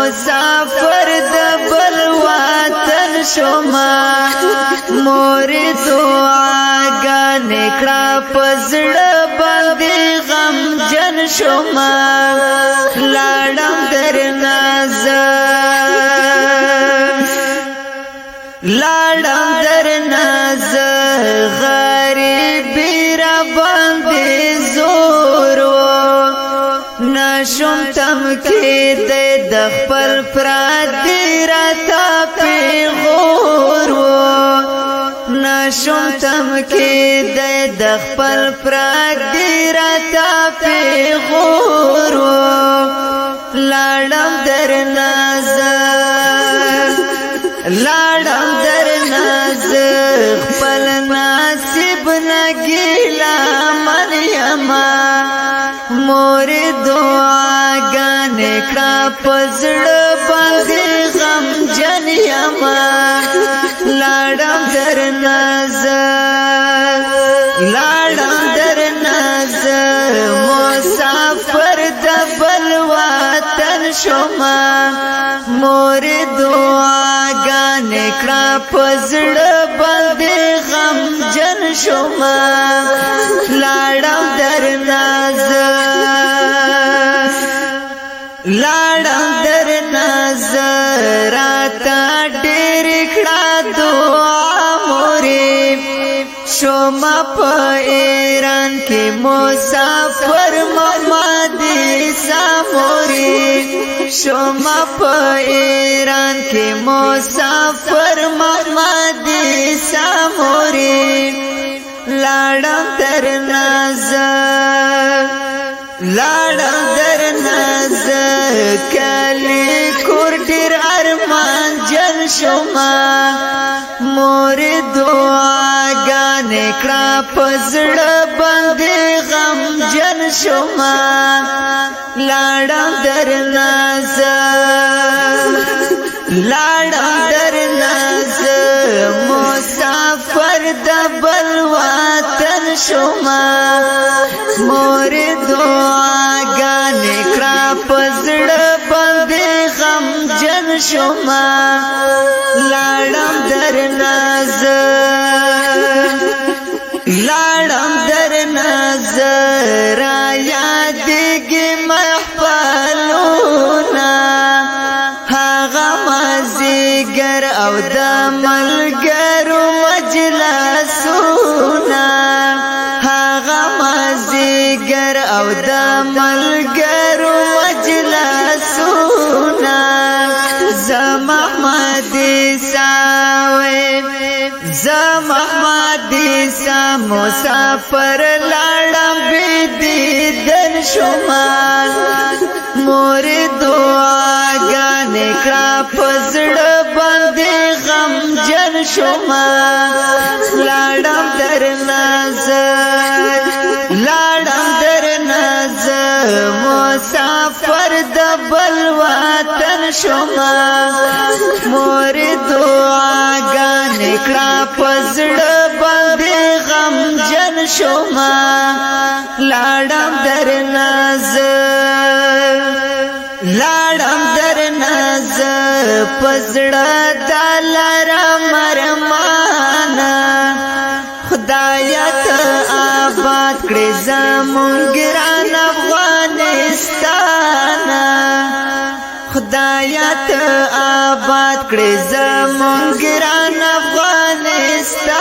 مسافر د بل وطن شوما مور دعاګانې کړه پزړه باندې غم جن شوما لاړم درنا لاړم درنا غریبی را باندې زور نشم تم کې د خپل پردي راته پیغور نشم تم کې د خپل پردي راته پیغور لاړم درنا لاړم درنا خپل نصیب نګیلا منیما مور دعاګانې کړه پزړه باندې غم جن یما لاړم درنا لاړم درنا مسافر د بل وطن شوما مور دعاګانې کړه پزړه باندې غم جن شوما لاړم درنا لاړم درنا راته ډېر کړه دعا مورې شوما په ایران کې مسافر محمد سامورې شوما په ایران کې مسافر محمد سامورې لاړم درنا لاړم درنا کلی کور ډېر ارمان جن شوما مور دعاګانې کړه پزړه باندې غم جن شوما لاړم درنا لاړم درنا مسافر د بل وطن شوما مور دعاګانې کړه پزړه باندې غم جن شوما لاړم درنا لاړم درنا را یادېږي محفلونه هغه مازیګر او د ملګرو مجلسونه هغه مازیګر او د ملګرو مجلسونه محمد مسافر لاړم بيدیدن شوما مور دعاګانې کړه پزړه باندې غم جن شوما لاړم درنا لاړم درنا مسافر د بل وطن شوما مور دعاګانې کړه پزړه باندې غم جن شوما لاړم درنا لاړم درنا پزړه دلر مرمانا خدایا ته آباد کړې زمونږ ګران افغانستان خدایا ته آباد کړې زمونږ ګران افغانستان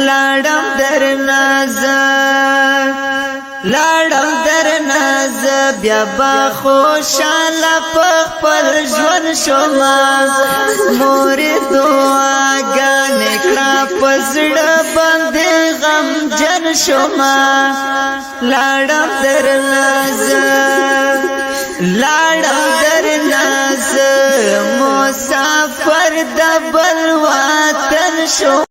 لاړم درنا لاړم درنا بیا به خوشاله په خپل ژوند شوما مور دعاګانې کړه پزړه باندې غم جن شوما لاړم درنا لاړم درنا مسافر د بل وطن شوما